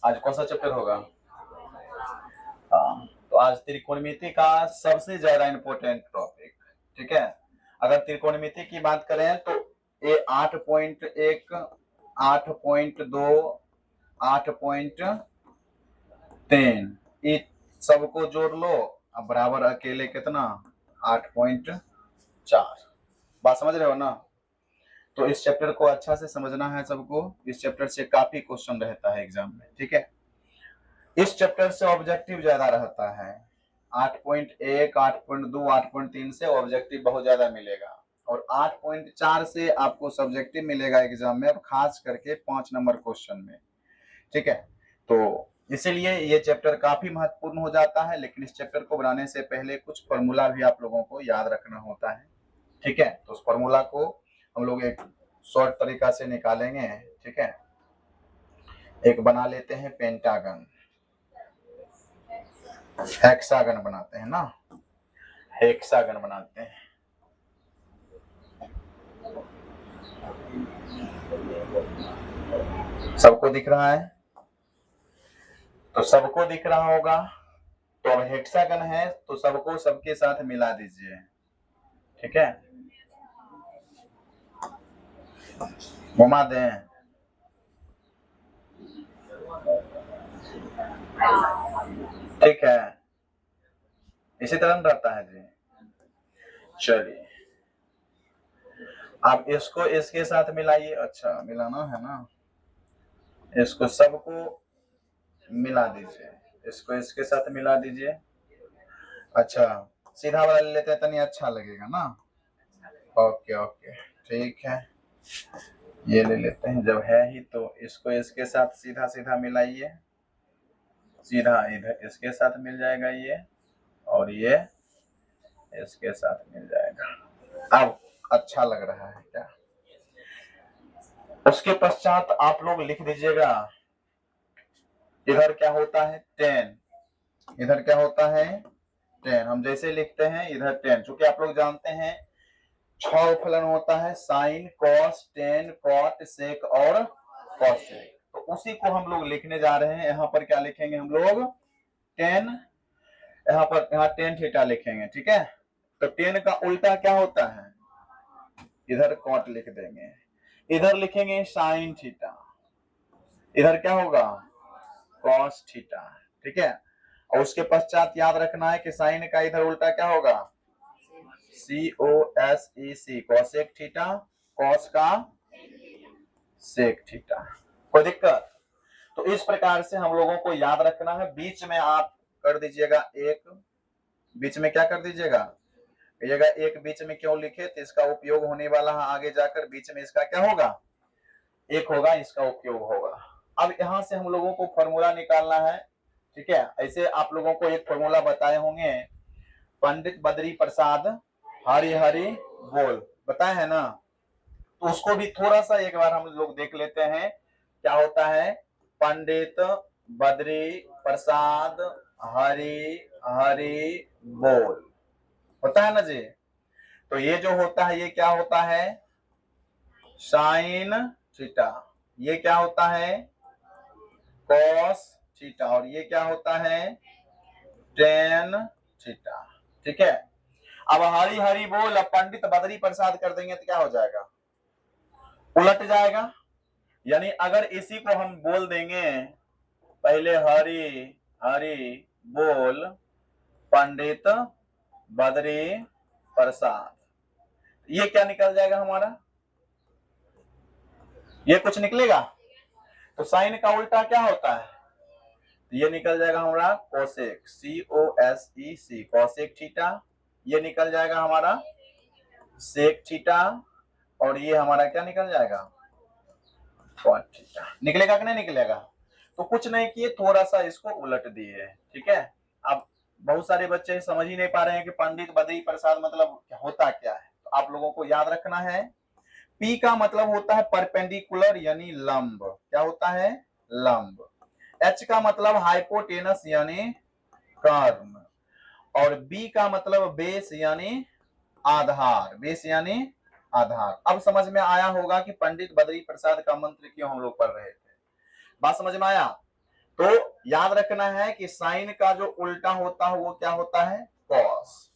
आज कौन सा चैप्टर होगा? हाँ, तो आज त्रिकोणमिति का सबसे ज्यादा इम्पोर्टेंट टॉपिक, ठीक है। अगर त्रिकोणमिति की बात करें तो ये 8.1, 8.2, 8.3 ये सबको जोड़ लो, अब बराबर अकेले कितना 8.4। बात समझ रहे हो ना? तो इस चैप्टर को अच्छा से समझना है सबको। इस चैप्टर से काफी क्वेश्चन रहता है एग्जाम में, ठीक है। इस चैप्टर से ऑब्जेक्टिव ज्यादा रहता है। 8.1, 8.2, 8.3 से ऑब्जेक्टिव बहुत ज्यादा मिलेगा और 8.4 से आपको सब्जेक्टिव मिलेगा एग्जाम में, और खास करके 5 नंबर क्वेश्चन में, ठीक है। तो इसीलिए ये चैप्टर काफी महत्वपूर्ण हो जाता है। लेकिन इस चैप्टर को बनाने से पहले कुछ फॉर्मूला भी आप लोगों को याद रखना होता है, ठीक है। तो उस फॉर्मूला को हम लोग एक शॉर्ट तरीका से निकालेंगे, ठीक है। एक बना लेते हैं पेंटागन, हेक्सागन बनाते हैं ना, हेक्सागन बनाते हैं। सबको दिख रहा है? तो सबको दिख रहा होगा। तो अब हेक्सागन है तो सबको सबके साथ मिला दीजिए, ठीक है। घुमा दें। ठीक है, इसी तरह रहता है जी। चलिए, आप इसको इसके साथ मिलाइए। अच्छा, मिलाना है ना, इसको सबको मिला दीजिए, इसको इसके साथ मिला दीजिए। अच्छा, सीधा वाला ले लेते हैं, तनी अच्छा लगेगा ना। ओके ओके, ठीक है, ये ले लेते हैं। जब है ही तो इसको इसके साथ सीधा सीधा मिलाइए, सीधा इधर इसके साथ मिल जाएगा ये, और ये इसके साथ मिल जाएगा। अब अच्छा लग रहा है क्या? उसके पश्चात आप लोग लिख दीजिएगा, इधर क्या होता है 10, इधर क्या होता है 10। हम जैसे लिखते हैं इधर 10, चूंकि आप लोग जानते हैं 6 फलन होता है, साइन, कॉस, टेन, कॉट, सेक और कॉसेक। तो उसी को हम लोग लिखने जा रहे हैं। यहाँ पर क्या लिखेंगे हम लोग 10, यहाँ पर यहाँ टेन थीटा लिखेंगे, ठीक है। तो 10 का उल्टा क्या होता है, इधर कॉट लिख देंगे, इधर लिखेंगे साइन थीटा, इधर क्या होगा कॉस थीटा, ठीक है। और उसके पश्चात याद रखना है कि साइन का इधर उल्टा क्या होगा COSEC, कॉसेक थीटा, कॉस का सेक थीटा। कोई दिक्कत? तो इस प्रकार से हम लोगों को याद रखना है। बीच में आप कर दीजिएगा एक, बीच में क्या कर दीजिएगा, कहिएगा एक बीच में क्यों लिखे, तो इसका उपयोग होने वाला है आगे जाकर, बीच में इसका क्या होगा एक होगा, इसका उपयोग होगा। अब यहाँ से हम लोगों को फॉर्मूला निकालना है, ठीक है। ऐसे आप लोगों को एक फॉर्मूला बताए होंगे, पंडित बद्री प्रसाद हरि हरि बोल, बताए है ना। तो उसको भी थोड़ा सा एक बार हम लोग देख लेते हैं क्या होता है। पंडित बद्री प्रसाद हरि हरि बोल होता है ना जी। तो ये जो होता है ये क्या होता है साइन थीटा, ये क्या होता है कॉस थीटा, और ये क्या होता है टेन थीटा, ठीक है। अब हरि हरि बोल, अब पंडित बद्री प्रसाद कर देंगे तो क्या हो जाएगा, उलट जाएगा। यानी अगर इसी को हम बोल देंगे पहले हरि हरि बोल पंडित बद्री प्रसाद, ये क्या निकल जाएगा हमारा, ये कुछ निकलेगा। तो साइन का उल्टा क्या होता है, ये निकल जाएगा हमारा कोसेक, COSEC, कोसेक थीटा। ये निकल जाएगा हमारा सेक थीटा, और ये हमारा क्या निकल जाएगा कॉट थीटा। निकलेगा कि नहीं निकलेगा? तो कुछ नहीं किए, थोड़ा सा इसको उलट दिए, ठीक है। अब बहुत सारे बच्चे समझ ही नहीं पा रहे हैं कि पंडित बद्री प्रसाद मतलब होता क्या है। तो आप लोगों को याद रखना है, P का मतलब होता है परपेंडिकुलर यानी लंब, क्या होता है लंब। H का मतलब हाइपोटेनस यानी कर्ण, और B का मतलब बेस यानी आधार, बेस यानी आधार। अब समझ में आया होगा कि पंडित बद्री प्रसाद का मंत्र क्यों हम लोग पढ़ रहे थे, बात समझ में आया। तो याद रखना है कि साइन का जो उल्टा होता है वो क्या होता है, कॉस।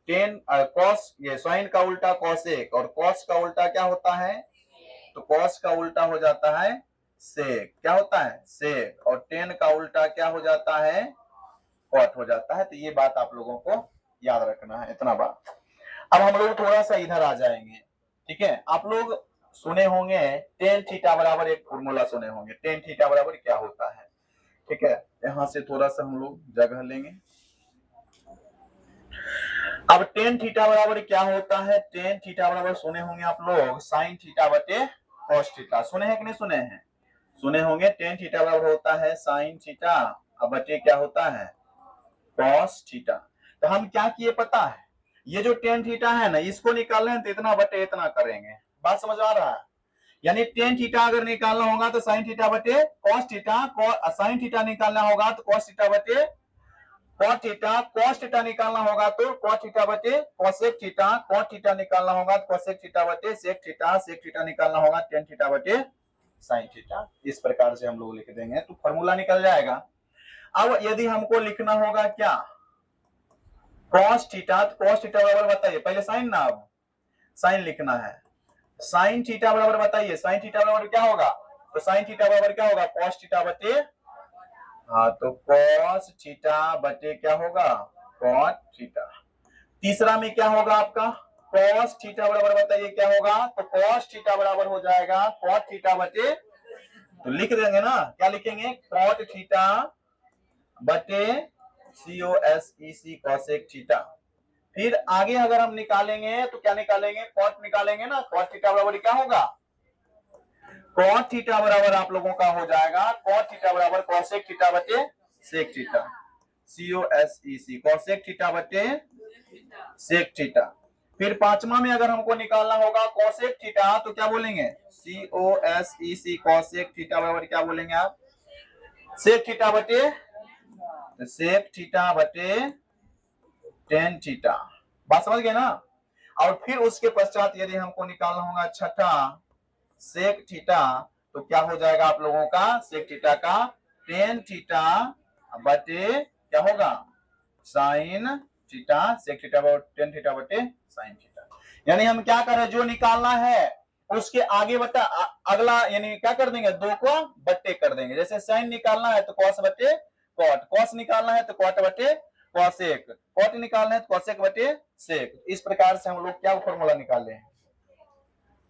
कॉस, ये साइन का उल्टा कॉसेक, और कॉस का उल्टा क्या होता है, तो कॉस का उल्टा हो जाता है सेक। क्या होता है, सेक। और टेन का उल्टा क्या हो जाता है, कॉट हो जाता है। तो ये बात आप लोगों को याद रखना है, इतना बात। अब हम लोग थोड़ा सा इधर आ जाएंगे, ठीक है। आप लोग सुने होंगे टेन थीटा बराबर एक फॉर्मूला सुने होंगे, टेन थीटा बराबर क्या होता है, ठीक है। यहां से थोड़ा सा हम लोग जगह लेंगे। अब टेन थीटा बराबर क्या होता है, टेन थीटा बराबर सुने होंगे आप लोग साइन थीटा बटे कॉस थीटा। सुने हैं कि नहीं सुने हैं, सुने होंगे। टेन थीटा बराबर होता है साइन थीटा, अब बटे क्या होता है, कॉस थीटा। तो हम क्या किए पता है, ये जो टेन थीटा है ना, इसको निकालना है तो इतना बटे इतना करेंगे। बात समझ आ रहा है, यानी टेन थीटा अगर निकालना होगा तो साइन थीटा बटे कॉस थीटा, साइन थीटा निकालना होगा तो कॉस थीटा बटे कॉस थीटा, कॉस थीटा निकालना होगा तो कॉस थीटा बटे कॉसेक थीटा, कॉस थीटा निकालना होगा तो कॉसेक थीटा बटे सेक थीटा, सेक थीटा निकालना होगा टेन थीटा बटे साइन थीटा। इस प्रकार से हम लोग लिख देंगे तो फॉर्मूला निकल जाएगा। अब यदि हमको लिखना होगा क्या, कॉस थीटा, तो कॉस थीटा बराबर बताइए पहले साइन ना, अब साइन लिखना है। साइन थीटा बराबर बताइए, साइन थीटा बराबर क्या होगा, तो साइन थीटा बराबर क्या होगा, कॉस थीटा बटे, हाँ तो कॉस थीटा बटे क्या होगा, कॉट थीटा। तीसरा में क्या होगा आपका, कॉस थीटा बराबर बताइए क्या होगा, तो कॉस थीटा बराबर हो जाएगा कॉट थीटा बटे, तो लिख देंगे ना, क्या लिखेंगे, कॉट थीटा बटे COSEC कॉसेक थीटा। फिर आगे अगर हम निकालेंगे तो क्या निकालेंगे, कॉट निकालेंगे ना, कॉट थीटा बराबर क्या होगा, कॉट थीटा बराबर आप लोगों का हो जाएगा, कॉट थीटा बराबर कॉसेक थीटा बटे sec theta, COSEC cosec theta बटे सेक थीटा। फिर पांचवा में अगर हमको निकालना होगा कॉसेक थीटा तो क्या बोलेंगे, COSEC कॉसेक थीटा बराबर क्या बोलेंगे आप, सेक थीटा बटे, सेक थीटा बटे टेन थीटा। बात समझ गए ना। और फिर उसके पश्चात यदि हमको निकालना होगा छठा सेक थीटा, तो क्या हो जाएगा आप लोगों का, सेक थीटा का टेन थीटा बटे क्या होगा, sine theta, sec theta tan theta बटे साइन थीटा। यानी हम क्या कर रहे हैं, जो निकालना है उसके आगे बटा अगला, यानी क्या कर देंगे, दो को बट्टे कर देंगे। जैसे साइन निकालना है तो कॉस बटे कॉट, कॉस निकालना है तो कॉट बटे कॉसेक, कॉट निकालना है तो कॉसेक बटे सेक। इस प्रकार से हम लोग क्या फॉर्मूला निकाले हैं,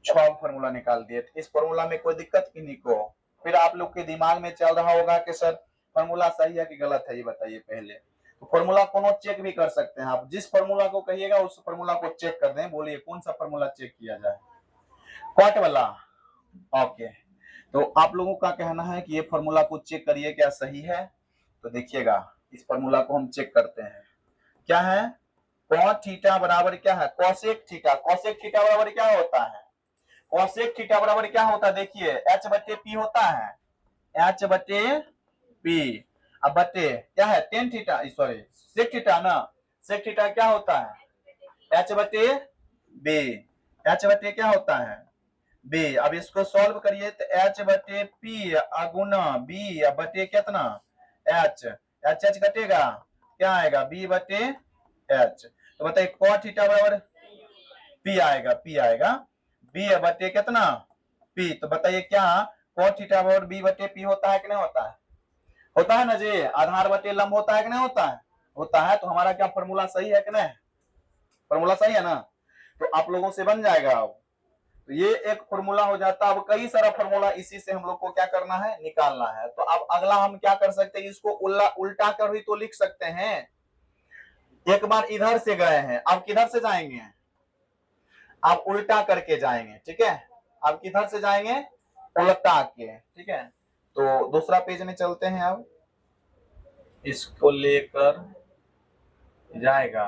6 फॉर्मूला निकाल दिए। इस फॉर्मूला में कोई दिक्कत की नहीं को। फिर आप लोग के दिमाग में चल रहा होगा कि सर फॉर्मूला सही है कि गलत है, ये बताइए पहले। तो फॉर्मूला कोनो चेक भी कर सकते हैं आप, जिस फॉर्मूला को कहिएगा उस फॉर्मूला को चेक कर दें। बोलिए कौन सा फॉर्मूला चेक किया जाए, कॉट वाला, ओके। तो आप लोगों का कहना है कि ये फॉर्मूला को चेक करिए क्या सही है। तो देखिएगा इस फॉर्मूला को हम चेक करते हैं, क्या है, कॉट थीटा बराबर क्या है, कॉसेक थीटा, कॉसेक थीटा बराबर क्या होता है, कॉसेक थीटा बराबर क्या होता है, देखिए एच बटे पी होता है, एच बटे पी। अब बटे क्या है, tan theta, sorry sec theta ना, सेक थीटा क्या होता है, एच बटे बी, एच बटे क्या होता है बी। अब इसको सॉल्व करिए तो एच बटे पी अगुना बी बटे कितना एच, एच एच कटेगा क्या आएगा, बी बटे एच। तो बताइए कॉट थीटा बराबर पी आएगा, पी आएगा, बी बटे कितना पी। तो बताइए क्या कॉट थीटा बराबर बी बटे पी होता है कि नहीं होता है, होता है ना जी, आधार बटे लंब होता है कि नहीं होता है, होता है। तो हमारा क्या फॉर्मूला सही है कि नहीं, फॉर्मूला सही है ना, तो आप लोगों से बन जाएगा। अब तो ये एक फॉर्मूला हो जाता है। अब कई सारा फॉर्मूला इसी से हम लोग को क्या करना है, निकालना है। तो अब अगला हम क्या कर सकते हैं, इसको उल्टा कर भी तो लिख सकते हैं। एक बार इधर से गए हैं, अब किधर से जाएंगे, आप उल्टा करके जाएंगे, ठीक है। आप किधर से जाएंगे, उल्टा के, ठीक है। तो दूसरा पेज में चलते हैं, अब इसको लेकर जाएगा,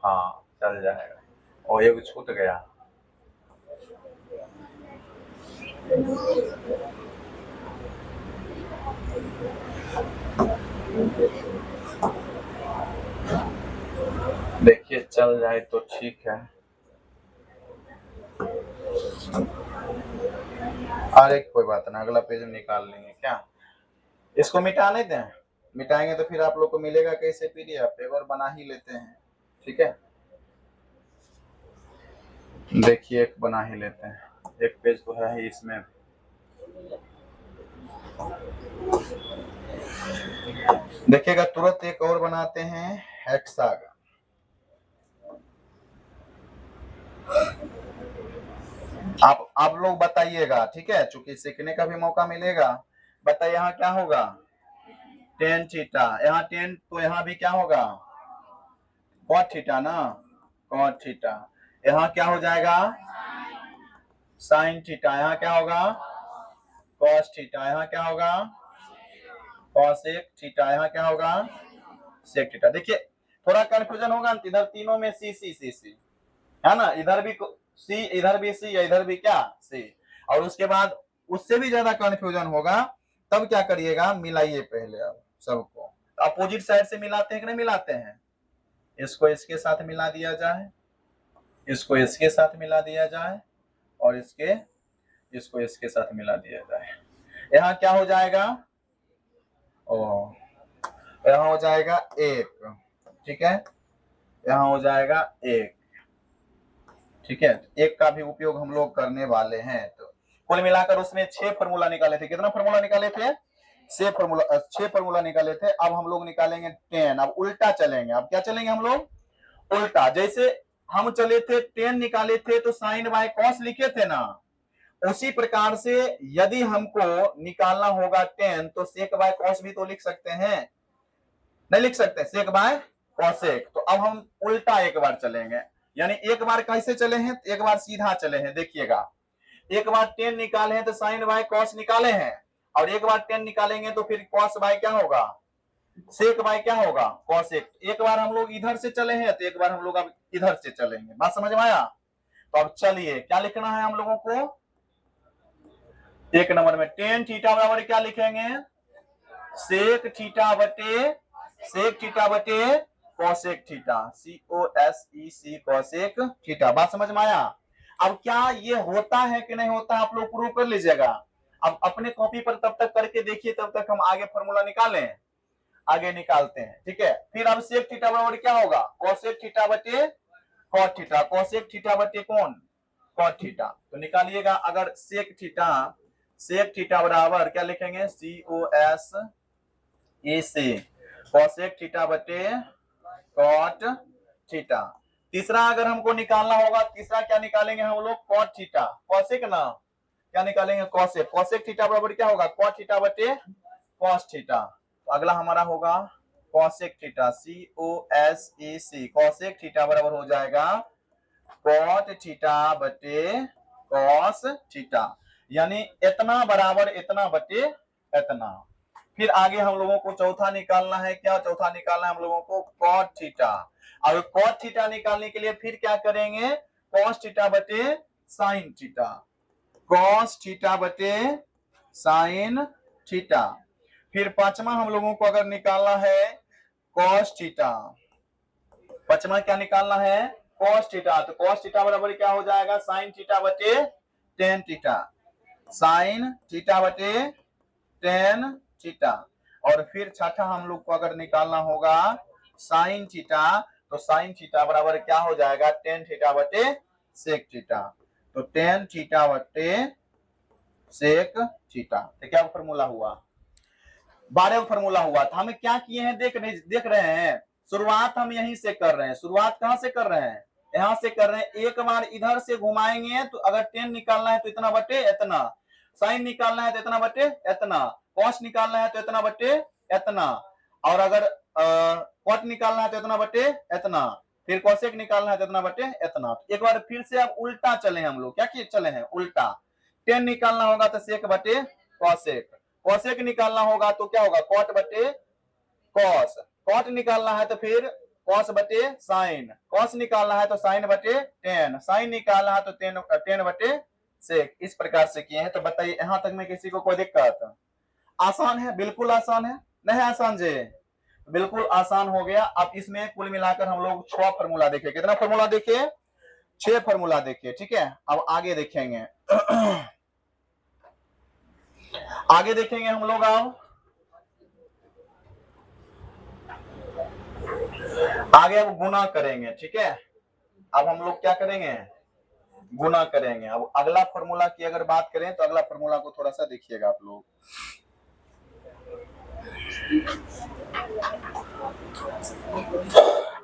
हाँ चल जाएगा, और ये छूट गया। देखिए चल जाए तो ठीक है, अरे कोई बात ना, अगला पेज निकाल लेंगे क्या। इसको मिटा नहीं दें, मिटाएंगे तो फिर आप लोग को मिलेगा कैसे पीडीएफ, एक और बना ही लेते हैं, ठीक है। देखिए एक बना ही लेते हैं, एक पेज तो है ही इसमें। देखिएगा तुरंत एक और बनाते हैं हेक्सागन। आप लोग बताइएगा, ठीक है, चूंकि सीखने का भी मौका मिलेगा। बताइए यहाँ क्या होगा, टेन थीटा, यहाँ टेन तो यहाँ भी क्या होगा कॉट थीटा ना, कॉट थीटा। यहाँ क्या हो जाएगा साइन थीटा, यहाँ क्या होगा कॉस थीटा, यहाँ क्या होगा कॉसेक थीटा, यहाँ क्या होगा सेक थीटा। देखिए थोड़ा कंफ्यूजन होगा, इधर तीनों में सी सी सी सी है ना, इधर भी सी, इधर भी सी, या इधर भी क्या सी। और उसके बाद उससे भी ज्यादा कंफ्यूजन होगा, तब क्या करिएगा मिलाइए पहले अब सबको। अपोजिट साइड से मिलाते हैं कि नहीं मिलाते हैं, इसको इसके साथ मिला दिया जाए, इसको इसके साथ मिला दिया जाए, और इसको इसके साथ मिला दिया जाए। यहाँ क्या हो जाएगा, ओ यहाँ हो जाएगा एक, ठीक है, यहाँ हो जाएगा एक, ठीक है। एक का भी उपयोग हम लोग करने वाले हैं। तो कुल मिलाकर उसमें 6 फॉर्मूला निकाले थे, कितना फॉर्मूला निकाले थे 6 फॉर्मूला निकाले थे। अब हम लोग निकालेंगे 10, अब उल्टा चलेंगे, अब क्या चलेंगे हम लोग उल्टा। जैसे हम चले थे 10 निकाले थे तो साइन बाय कॉस लिखे थे ना, उसी प्रकार से यदि हमको निकालना होगा 10 तो सेक बाय कॉस भी तो लिख सकते हैं, नहीं लिख सकते सेक बाय कॉसेक। तो अब हम उल्टा एक बार चलेंगे, यानी एक बार कैसे चले हैं, एक बार सीधा चले हैं। देखिएगा एक बार 10 निकाले हैं तो साइन बाय कॉस निकाले हैं, और एक बार 10 निकालेंगे तो फिर कॉस बाय क्या होगा सेक बाय क्या होगा कॉसेक। एक बार हम लोग इधर से चले हैं तो एक बार हम लोग अब इधर से चलेंगे, बात समझ में आया। तो अब चलिए क्या लिखना है हम लोगों को, एक नंबर में टेन थीटा बराबर क्या लिखेंगे सेक थीटा बटे cosec theta, COSEC cosec theta. बात समझ में आया। अब क्या ये होता है कि नहीं होता आप लोग प्रूव कर लीजिएगा। अब अपने कॉपी पर तब तक करके देखिए, तब तक हम आगे फॉर्मूला निकालें, आगे निकालते हैं, ठीक है। फिर अब सेक थीटा बराबर क्या होगा कॉसेक थीटा बटे कॉट थीटा, कॉसेक थीटा बटे कौन कॉट थीटा। तो निकालिएगा, अगर सेक थीटा बराबर क्या लिखेंगे COSEC कॉसेक थीटा बटे कॉट थीटा। तीसरा अगर हमको निकालना होगा, तीसरा क्या निकालेंगे हम लोग कॉट थीटा, कॉसेक ना क्या निकालेंगे कॉसेक, कॉसेक थीटा बराबर क्या होगा कॉट थीटा बटे कॉस थीटा। तो अगला हमारा होगा cosec theta, COSEC cosec theta बराबर हो जाएगा कॉट थीटा बटे कॉस थीटा, यानी इतना बराबर इतना बटे इतना। फिर आगे हम लोगों को चौथा निकालना है, क्या चौथा निकालना है हम लोगों को कॉट थीटा। अब कॉट थीटा निकालने के लिए फिर क्या करेंगे कॉस थीटा बटे साइन थीटा, कॉस थीटा बटे साइन थीटा। फिर पांचवा हम लोगों को अगर निकालना है कॉस थीटा, पांचवा क्या निकालना है कॉस थीटा, तो कॉस थीटा बराबर क्या हो जाएगा साइन थीटा बटे टेन थीटा, साइन थीटा बटे टेन थीटा। और फिर छठा हम लोग को अगर निकालना होगा साइन थीटा, तो साइन थीटा बराबर क्या हो जाएगा टेन थीटा बटे सेक थीटा, तो टेन थीटा बटे सेक थीटा। तो क्या फॉर्मूला हुआ 12 फॉर्मूला हुआ था। हमें क्या किए हैं देख रहे हैं, शुरुआत हम यहीं से कर रहे हैं, शुरुआत कहां से कर रहे हैं यहां से कर रहे हैं। एक बार इधर से घुमाएंगे तो अगर 10 निकालना है तो इतना बटे इतना, साइन निकालना है तो इतना बटे इतना, कॉस निकालना है तो इतना बटे इतना, और अगर कॉट निकालना है तो इतना बटे इतना, फिर कॉसेक निकालना है तो इतना बटे इतना। एक बार फिर से अब उल्टा चले हम लोग, क्या किए चले हैं उल्टा। 10 निकालना होगा तो सेक बटे कॉसेक, कॉसेक निकालना होगा तो क्या होगा कॉट बटे कॉस, कॉट निकालना है तो फिर कॉस बटे साइन, कॉस निकालना है तो साइन बटे टेन, साइन निकालना है तो टेन बटे सेक। इस प्रकार से किए हैं। तो बताइए यहां तक में किसी को कोई दिक्कत, आसान है बिल्कुल आसान है, नहीं आसान जी बिल्कुल आसान हो गया। अब इसमें कुल मिलाकर हम लोग 6 फॉर्मूला देखे, कितना फॉर्मूला देखे 6 फॉर्मूला देखे, ठीक है। अब आगे देखेंगे आगे देखेंगे हम लोग। अब आगे अब गुना करेंगे, ठीक है। अब हम लोग क्या करेंगे, गुना करेंगे। अब अगला फॉर्मूला की अगर बात करें तो अगला फॉर्मूला को थोड़ा सा देखिएगा आप लोग।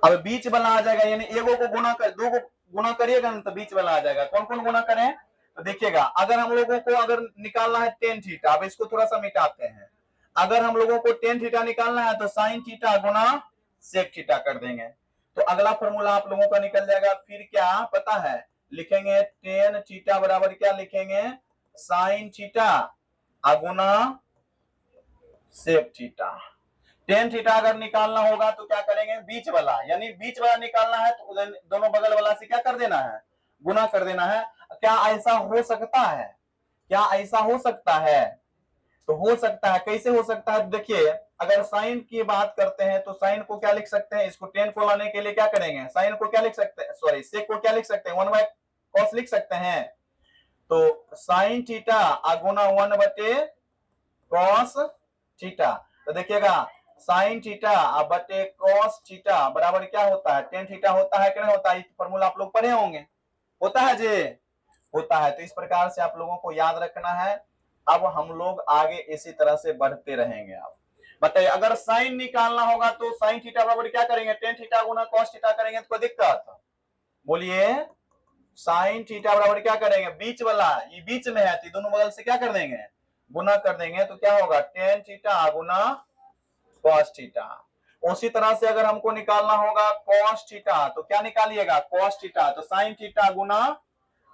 अब बीच वाला आ जाएगा, यानी एगो को गुना कर, दो को गुना करिएगा ना तो बीच वाला आ जाएगा। कौन कौन गुना करें तो देखिएगा, अगर हम लोगों को अगर निकालना है टेन थीटा, अब इसको थोड़ा सा मिटाते हैं। अगर हम लोगों को टेन थीटा निकालना है तो साइन थीटा गुना सेक थीटा कर देंगे, तो अगला फॉर्मूला आप लोगों का निकल जाएगा। फिर क्या पता है, लिखेंगे टेन थीटा बराबर क्या लिखेंगे, साइन थीटा गुना सेक थीटा। टेन थीटा अगर निकालना होगा तो क्या करेंगे, बीच वाला, यानी बीच वाला निकालना है तो दोनों बगल वाला से क्या कर देना है, गुना कर देना है। क्या ऐसा हो सकता है, क्या ऐसा हो सकता है, तो हो सकता है। कैसे हो सकता है, देखिए अगर साइन की बात करते हैं तो साइन को क्या लिख सकते हैं, इसको टेन को लाने के लिए क्या करेंगे, साइन को क्या लिख सकते हैं, सॉरी सेक को क्या लिख सकते हैं, 1/cos लिख सकते हैं। तो साइन थीटा गुना 1/cos थीटा, तो देखिएगा साइन थीटा बटे कॉस थीटा बराबर क्या होता है, टेन थीटा होता है कि नहीं होता है, फॉर्मूला आप लोग पढ़े होंगे, होता है जी, होता है। तो इस प्रकार से आप लोगों को याद रखना है। अब हम लोग आगे इसी तरह से बढ़ते रहेंगे। आप बताइए, अगर साइन निकालना होगा तो साइन थीटा बराबर क्या करेंगे, टेन थीटा गुना कॉस थीटा करेंगे तो कोई दिक्कत, बोलिए। साइन थीटा बराबर क्या करेंगे, बीच वाला, ये बीच में है तो दोनों बगल से क्या कर देंगे, गुना कर देंगे, तो क्या होगा टेन थीटा गुना कॉस थीटा। उसी तरह से अगर हमको निकालना होगा कॉस थीटा तो क्या निकालिएगा, कॉस थीटा, तो साइन थीटा गुना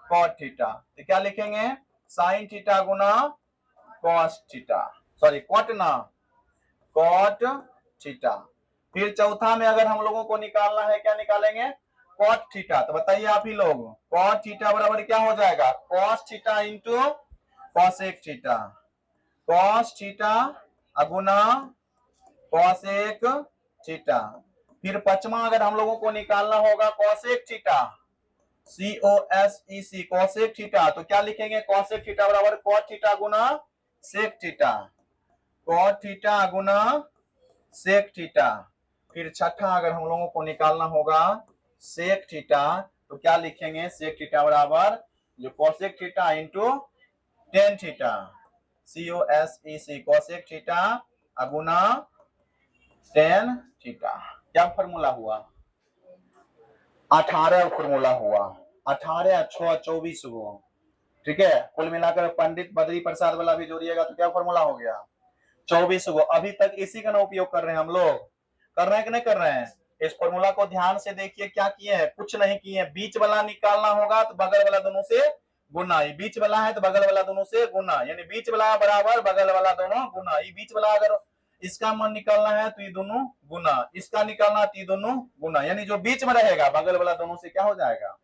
कॉट थीटा, तो क्या लिखेंगे, साइन थीटा गुना कॉस थीटा, सॉरी कॉट ना, कॉट थीटा। फिर चौथा में अगर हम लोगों को निकालना है, क्या निकालेंगे, कॉट थीटा, तो बताइए आप ही लोग, कॉट थीटा बराबर क्या हो जाएगा, cos theta into cosec theta, cos theta गुना कॉसेक थीटा। फिर पचमा अगर हम लोगों को निकालना होगा cosec theta, COSEC cosec theta, तो क्या लिखेंगे, कॉसेक थीटा बराबर कॉट थीटा गुना सेक थीटा, कॉट थीटा गुना सेक थीटा। फिर छठा अगर हम लोगों को निकालना होगा सेक थीटा, तो क्या लिखेंगे, सेक थीटा बराबर जो cosec theta into tan theta, COSEC cosec theta गुना टेन थीटा। क्या फॉर्मूला हुआ, 18 फॉर्मूला हुआ, 18 6 24 गो, ठीक है। कुल मिलाकर पंडित बद्री प्रसाद वाला भी जोड़िएगा तो क्या फॉर्मूला हो गया, 24 गो। अभी तक इसी का ना उपयोग कर रहे हैं हम लोग, कर रहे हैं कि नहीं कर रहे हैं। इस फॉर्मूला को ध्यान से देखिए, क्या किए हैं, कुछ नहीं किए हैं। बीच वाला निकालना होगा तो बगल वाला दोनों से गुना, ये बीच वाला है तो बगल वाला दोनों से गुना, यानी बीच वाला बराबर बगल वाला दोनों गुना। ये बीच वाला अगर इसका मन निकालना है तो ये दोनों गुना, इसका निकालना तो ये दोनों गुना, यानी जो बीच में रहेगा बगल वाला दोनों से क्या हो जाएगा,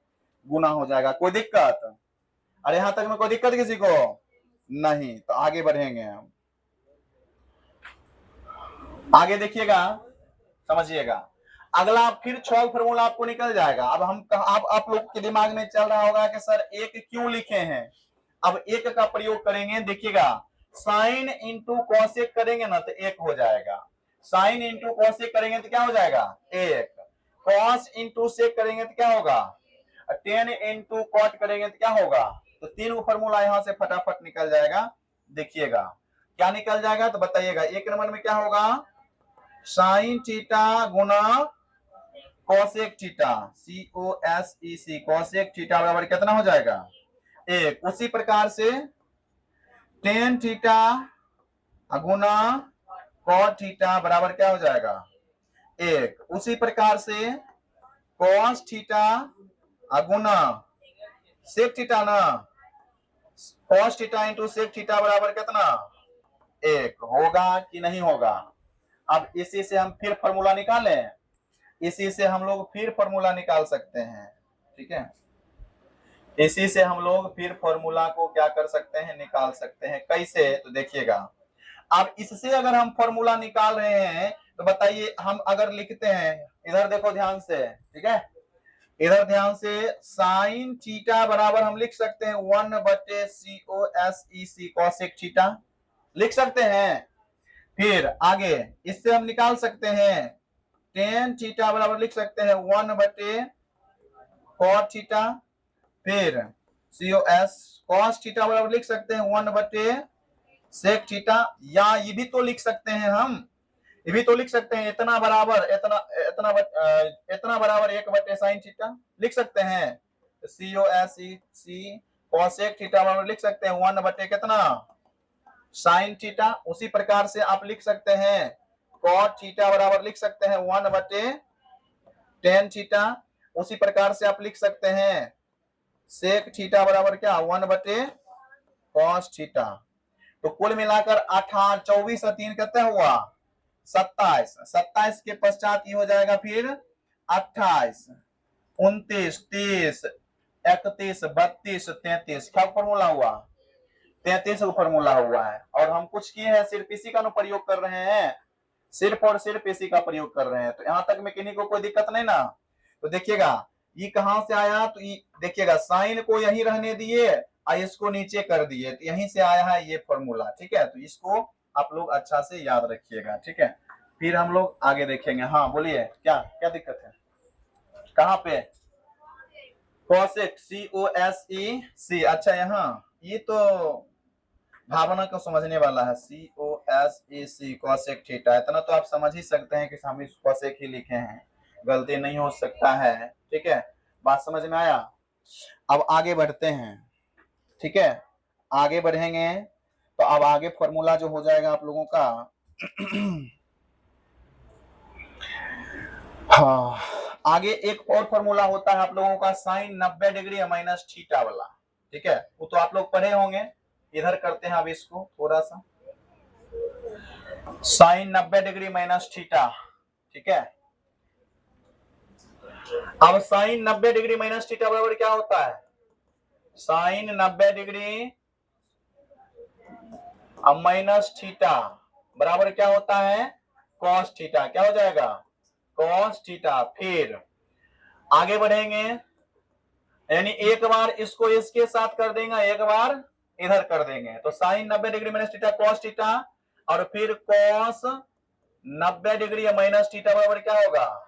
गुना हो जाएगा। कोई दिक्कत, अरे यहां तक में कोई दिक्कत किसी को नहीं, तो आगे बढ़ेंगे हम। आगे देखिएगा, समझिएगा, अगला फिर 6 फॉर्मूला आपको निकल जाएगा। अब हम आप लोग के दिमाग में चल रहा होगा कि सर एक क्यों लिखे हैं, अब एक का प्रयोग करेंगे। देखिएगा, साइन इंटू कॉसेक करेंगे ना तो एक हो जाएगा, साइन इंटू कॉसेक करेंगे तो क्या हो जाएगा, एक। कॉस इंटू सेक करेंगे तो क्या होगा, टेन इंटू कॉट करेंगे तो क्या होगा, तो 3 फॉर्मूला यहां से फटाफट निकल जाएगा। देखिएगा क्या निकल जाएगा, तो बताइएगा। एक नंबर में क्या होगा, साइन थीटा गुना cosec theta, COSEC cosec theta बराबर कितना हो जाएगा, एक। उसी प्रकार से टेन थीटा गुना कॉट थीटा बराबर क्या हो जाएगा, एक। उसी प्रकार से कॉस थीटा गुना सेक थीटा ना, cos theta into sec theta बराबर कितना, एक। होगा कि नहीं होगा। अब इसी से हम फिर फॉर्मूला निकालें, इसी से हम लोग फिर फॉर्मूला निकाल सकते हैं, ठीक है। इसी से हम लोग फिर फॉर्मूला को क्या कर सकते हैं, निकाल सकते हैं। कैसे, तो देखिएगा, अब इससे अगर हम फॉर्मूला निकाल रहे हैं तो बताइए, हम अगर लिखते हैं, इधर देखो ध्यान से, ठीक है, इधर ध्यान से, साइन थीटा बराबर हम लिख सकते हैं 1/COSEC कॉसेक थीटा, लिख सकते हैं। फिर आगे इससे हम निकाल सकते हैं टेन थीटा बराबर लिख सकते हैं 1/cot थीटा, फिर COS cos थीटा बराबर लिख सकते हैं 1/sec थीटा, या ये भी तो लिख सकते हैं हम, ये भी तो लिख सकते हैं इतना बराबर इतना बराबर 1/sin थीटा लिख सकते हैं। COSEC cosec थीटा बराबर लिख सकते हैं 1/ कितना sin थीटा। उसी प्रकार से आप लिख सकते हैं cot थीटा बराबर लिख सकते हैं 1/tan थीटा। उसी प्रकार से आप लिख सकते हैं sec थीटा बराबर क्या 1/cos थीटा। तो कुल मिलाकर 18 24 और 3 कितना हुआ 27, 27 के पश्चात ये हो जाएगा फिर 28 29 30 31 32 33। क्या फॉर्मूला हुआ 33 का फॉर्मूला हुआ है। और हम कुछ किए हैं सिर्फ इसी का प्रयोग कर रहे हैं, सिर्फ और सिर्फ इसी का प्रयोग कर रहे हैं। तो यहां तक में किन्हीं को कोई दिक्कत नहीं ना। तो देखिएगा ये कहां से आया, तो ये देखिएगा साइन को यहीं रहने दिए और इसको नीचे कर दिए, तो यहीं से आया है ये फॉर्मूला। ठीक है, तो इसको आप लोग अच्छा से याद रखिएगा। ठीक है, फिर हम लोग आगे देखेंगे। हाँ बोलिए, क्या क्या दिक्कत है, कहाँ पे cosec COSEC। अच्छा यहाँ ये तो भावना को समझने वाला है, COSEC cosec थीटा, इतना तो आप समझ ही सकते हैं कि हम इस cosec ही लिखे हैं, गलती नहीं हो सकता है। ठीक है, बात समझ में आया। अब आगे बढ़ते हैं। ठीक है, आगे बढ़ेंगे तो अब आगे फॉर्मूला जो हो जाएगा आप लोगों का हाँ, आगे एक और फॉर्मूला होता है आप लोगों का साइन 90 डिग्री माइनस थीटा वाला। ठीक है, वो तो आप लोग पढ़े होंगे। इधर करते हैं अब इसको थोड़ा सा, साइन 90 डिग्री माइनस थीटा। ठीक है, अब साइन 90 डिग्री माइनस थीटा बराबर क्या होता है, साइन 90 डिग्री माइनस थीटा बराबर क्या होता है कॉस थीटा। क्या हो जाएगा कॉस थीटा। फिर आगे बढ़ेंगे, यानी एक बार इसको इसके साथ कर देंगे, एक बार इधर कर देंगे, तो sine 90 degree minus theta cos theta, और फिर कॉस 90 डिग्री माइनस थीटा बराबर क्या होगा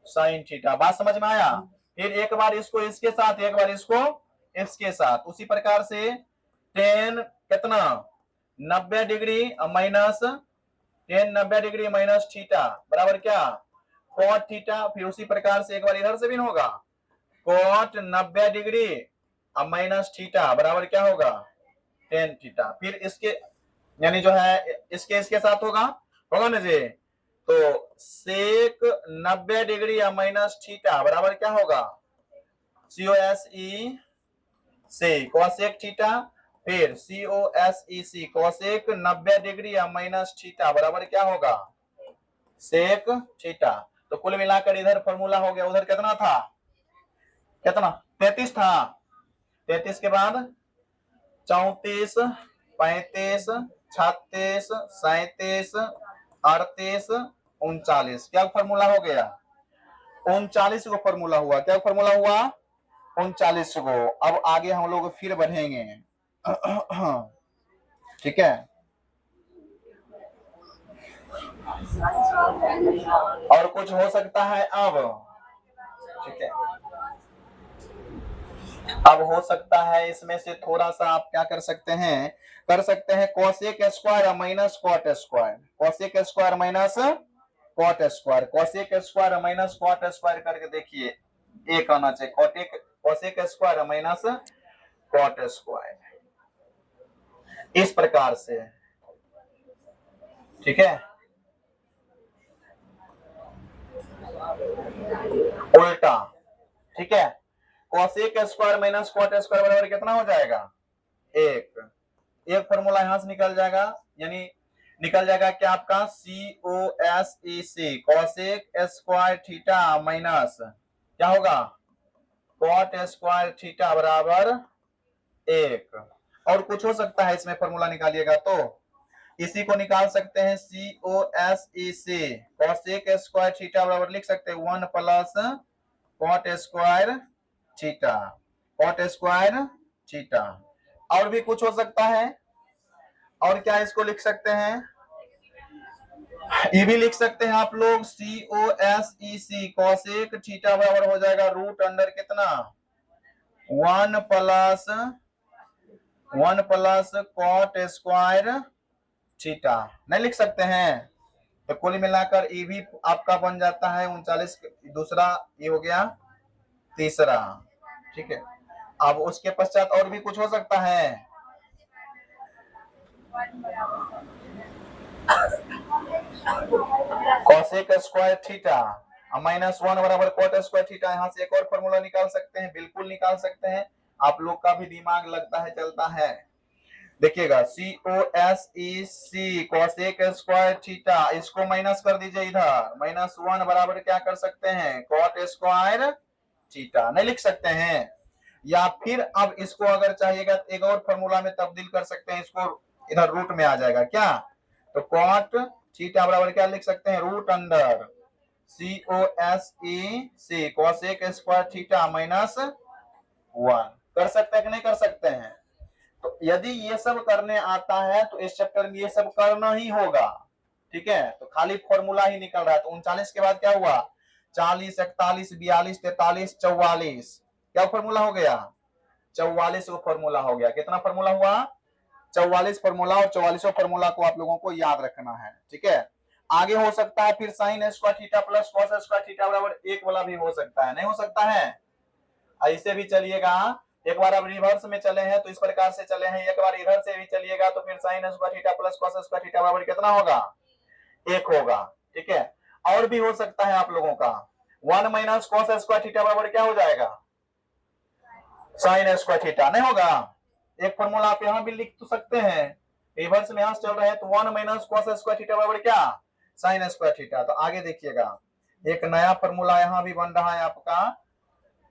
साइन थीटा। बात समझ में आया। फिर एक बार इसको इसके साथ, एक बार इसको इसके साथ। उसी प्रकार से टेन कितना 90 degree minus ten 90 degree minus theta बराबर क्या कॉट थीटा। फिर उसी प्रकार से एक बार इधर से भी होगा कॉट 90 डिग्री माइनस थीटा बराबर क्या होगा टेन थीटा। फिर इसके यानी जो है इसके इसके साथ होगा ना जी, तो सेक 90 डिग्री या माइनस थीटा बराबर क्या होगा COSE से कॉसेक थीटा। फिर COSEC कॉसेक 90 डिग्री या माइनस थीटा बराबर क्या होगा सेक थीटा। तो कुल मिलाकर इधर फॉर्मूला हो गया, उधर कितना था कितना 33 था, 33 के बाद 34 35 36 37 38 39। क्या फॉर्मूला हो गया 39 को फॉर्मूला हुआ। क्या फॉर्मूला हुआ 39 को। अब आगे हम लोग फिर बढ़ेंगे ठीक है, और कुछ हो सकता है अब। ठीक है, अब हो सकता है इसमें से थोड़ा सा आप क्या कर सकते हैं cosec square minus cot square, cosec square minus cot square, cosec square minus cot square करके देखिए एक आना चाहिए cosec square minus cot square इस प्रकार से। ठीक है, उल्टा। ठीक है, cosec square minus cot square बराबर कितना हो जाएगा एक फॉर्मूला यहां से निकल जाएगा, यानी निकल जाएगा क्या आपका COSEC cosec square theta minus क्या होगा कॉट स्क्वायर थीटा बराबर एक। और कुछ हो सकता है इसमें फॉर्मूला निकालिएगा तो इसी को निकाल सकते हैं COSEC कोसेक स्क्वायर थीटा बराबर लिख सकते हैं 1 plus cot square theta, cot square theta. और भी कुछ हो सकता है, और क्या इसको लिख सकते हैं ये भी लिख सकते हैं आप लोग, COSEC कॉसेक थीटा बराबर हो जाएगा रूट अंडर कितना 1 प्लस कॉट स्क्वायर थीटा। नहीं लिख सकते हैं? तो कुल मिलाकर ये भी आपका बन जाता है 39, दूसरा ये हो गया तीसरा। ठीक है, अब उसके पश्चात और भी कुछ हो सकता है। कॉसेक स्क्वायर थीटा -1 बराबर कॉट स्क्वायर थीटा। यहाँ से एक और फॉर्मूला निकाल सकते हैं, बिल्कुल निकाल सकते हैं। आप लोग का भी दिमाग लगता है चलता है। देखिएगा COSEC कॉसेक स्क्वायर थीटा, इसको माइनस कर दीजिए इधर, -1 बराबर क्या कर सकते हैं कॉट स्क्वायर थीटा। नहीं लिख सकते हैं? या फिर अब इसको अगर चाहिएगा तो एक और फॉर्मूला में तब्दील कर सकते हैं, इसको इधर रूट में आ जाएगा क्या, तो कॉट थीटा बराबर क्या लिख सकते हैं root under COSEC cosec square theta -1। कर सकते हैं कि नहीं कर सकते हैं? तो यदि ये सब करने आता है तो इस चैप्टर में ये सब करना ही होगा। ठीक है, तो खाली फॉर्मूला ही निकल रहा है। तो 39 के बाद क्या हुआ 40, 41, 42, 43, 44, क्या फॉर्मूला हो गया 44 वो फॉर्मूला हो गया। कितना फॉर्मूला हुआ 44 फॉर्मूला, और 44वां फॉर्मूला को आप लोगों को याद रखना है। ठीक है, आगे हो सकता है फिर sign square theta plus cos square theta बराबर 1 वाला भी हो सकता है, नहीं हो सकता है? ऐसे भी चलिएगा, एक बार अब रिवर्स में चले हैं तो इस प्रकार से चले हैं, एक बार इधर से भी चलिएगा तो फिर sign square theta plus cos square theta बराबर कितना होगा 1 होगा। ठीक है, और भी हो सकता है आप लोगों का 1 माइनस कॉस स्क्वायर थीटा बराबर क्या हो जाएगा साइन स्क्वायर थीटा, नहीं होगा? एक फॉर्मूला आप यहाँ भी लिख तो सकते हैं, रिवर्स में यहाँ से चल रहे हैं तो 1 माइनस कॉस स्क्वायर थीटा बराबर क्या साइन स्क्वायर थीटा। तो आगे देखिएगा एक नया फॉर्मूला यहाँ भी बन रहा है आपका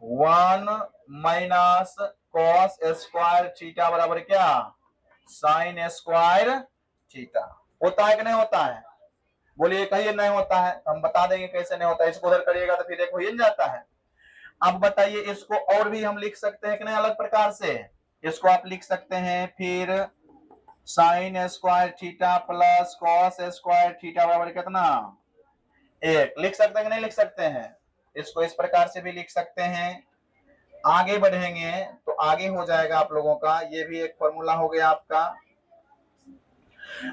1 माइनस कॉस स्क्वायर थीटा बराबर क्या साइन स्क्वायर थीटा। होता है कि नहीं होता है? बोलिए कहिए नहीं होता है, हम बता देंगे कैसे नहीं होता है। इसको उधर करिएगा तो फिर एक हो जाता है। अब बताइए इसको और भी हम लिख सकते हैं कि नहीं अलग प्रकार से? इसको आप लिख सकते हैं फिर sign square theta plus cos square theta बराबर कितना 1। लिख सकते हैं कि नहीं लिख सकते हैं? इसको इस प्रकार से भी लिख सकते हैं। आगे बढ़ेंगे तो आगे हो जाएगा आप लोगों का, ये भी एक फॉर्मूला हो गया आपका।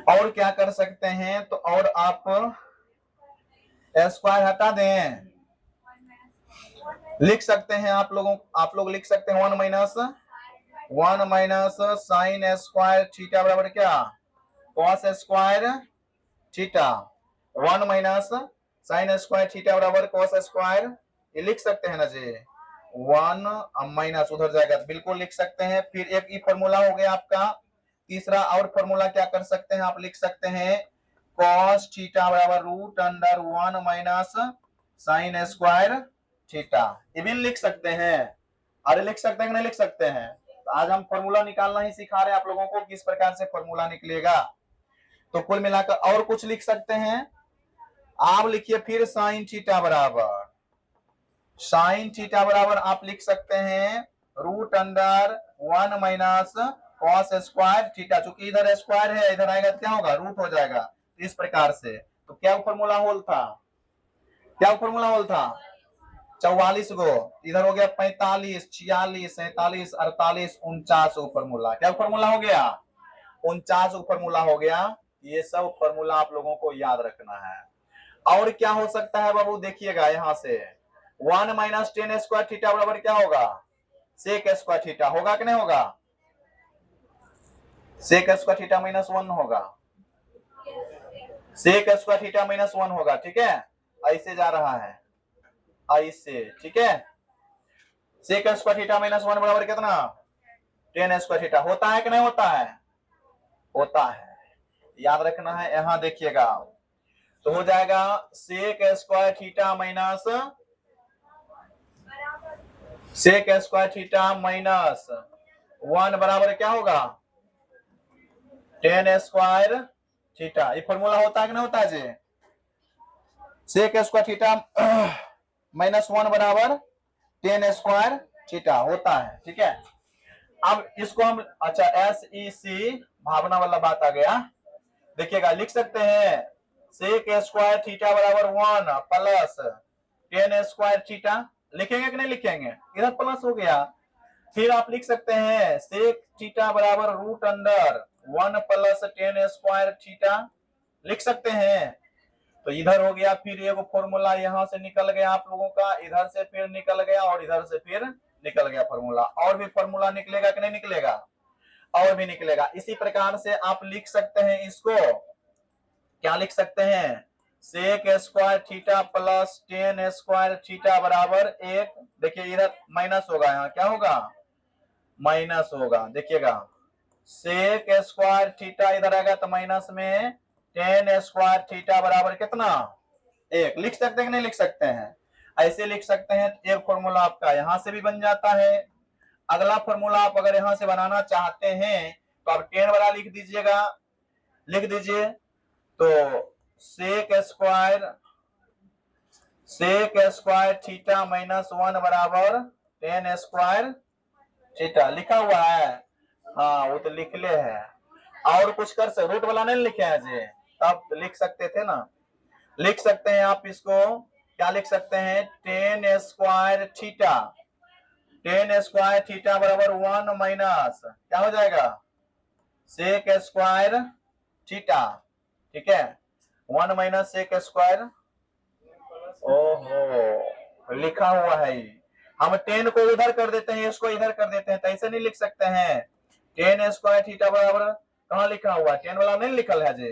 और क्या कर सकते हैं तो और आप स्क्वायर हटा दें, लिख सकते हैं आप लोग लिख सकते हैं 1 माइनस साइन स्क्वायर थीटा बराबर क्या cos square theta. 1 minus sine square theta बराबर कॉस स्क्वायर, ये लिख सकते हैं ना जी। 1 माइनस उधर जाएगा, बिल्कुल लिख सकते हैं। फिर एक ये फॉर्मूला हो गया आपका। तीसरा और फॉर्मूला क्या कर सकते हैं आप लिख सकते हैं कॉस थीटा बराबर root under 1 minus sine square theta, ये भी लिख सकते हैं। अरे लिख सकते हैं कि नहीं लिख सकते हैं? तो आज हम फॉर्मूला निकालना ही सिखा रहे हैं आप लोगों को, किस प्रकार से फॉर्मूला निकलेगा। तो कुल मिलाकर और कुछ लिख सकते हैं आप, लिखिए फिर साइन थीटा बराबर आप लिख सकते हैं root under 1 minus cos square theta. चूंकि इधर स्क्वायर है इधर आएगा क्या होगा रूट हो जाएगा, इस प्रकार से। तो क्या फॉर्मूला होल था 44 गो, इधर हो गया 45, 46, 47, 48, 49 फॉर्मूला। क्या फॉर्मूला हो गया 49 फॉर्मूला हो गया। ये सब फॉर्मूला आप लोगों को याद रखना है। और क्या हो सकता है बाबू, देखिएगा यहाँ से 1 माइनस टेन स्क्वायर थीटा बराबर क्या होगा सेक स्क्वायर थीटा, होगा कि नहीं होगा? सेक स्क्वायर थीटा -1 होगा, सेक स्क्वायर थीटा -1 होगा। ठीक है, ऐसे जा रहा है ऐसे। ठीक है, सेक स्क्वायर थीटा -1 बराबर कितना टेन स्क्वायर थीटा। होता है कि नहीं होता है? होता है, याद रखना है। यहाँ देखिएगा तो हो जाएगा sec square theta minus sec square theta -1 बराबर क्या होगा टेन स्क्वायर थीटा। ये फॉर्मूला होता है कि नहीं होता है जी? सेक स्क्वायर थीटा -1 बराबर टेन स्क्वायर थीटा होता है। ठीक है, अब इसको हम अच्छा SEC भावना वाला बात आ गया। देखिएगा लिख सकते हैं सेक स्क्वायर थीटा बराबर 1 प्लस टेन स्क्वायर थीटा, लिखेंगे कि नहीं लिखेंगे, इधर प्लस हो गया। फिर आप लिख सकते हैं सेक थीटा बराबर root under 1 plus tan square theta, लिख सकते हैं। तो इधर हो गया, फिर एगो फॉर्मूला यहां से निकल गया आप लोगों का, इधर से फिर निकल गया और इधर से फिर निकल गया फॉर्मूला। और भी फॉर्मूला निकलेगा कि नहीं निकलेगा, और भी निकलेगा। इसी प्रकार से आप लिख सकते हैं इसको, क्या लिख सकते हैं, sec square theta plus tan square theta बराबर 1, देखिए इधर माइनस होगा, यहाँ क्या होगा, माइनस होगा, देखिएगा सेक स्क्वायर थीटा इधर आएगा तो माइनस में टेन स्क्वायर थीटा बराबर कितना, 1, लिख सकते हैं कि नहीं लिख सकते हैं, ऐसे लिख सकते हैं। एक फॉर्मूला आपका यहां से भी बन जाता है। अगला फॉर्मूला आप अगर यहां से बनाना चाहते हैं तो आप 10 वाला लिख दीजिएगा, लिख दीजिए। तो सेक स्क्वायर थीटा माइनस 1 बराबर टेन स्क्वायर थीटा, लिखा हुआ है, हाँ वो तो लिख ले है। और कुछ कर सकते, रूट वाला नहीं लिखे हैं जी, तब लिख सकते थे ना, लिख सकते हैं आप इसको, क्या लिख सकते हैं, ten square theta, ten square theta बराबर 1 माइनस क्या हो जाएगा, सेक स्क्वायर थीटा, ठीक है, 1 माइनस सेक स्क्वायर, ओहो लिखा हुआ है ये, हम 10 को इधर कर देते हैं, इसको इधर कर देते हैं, तो ऐसे नहीं लिख सकते हैं। टेन स्क्वायर थीटा बराबर कहाँ लिखा हुआ, 10 वाला नहीं लिखल है जी,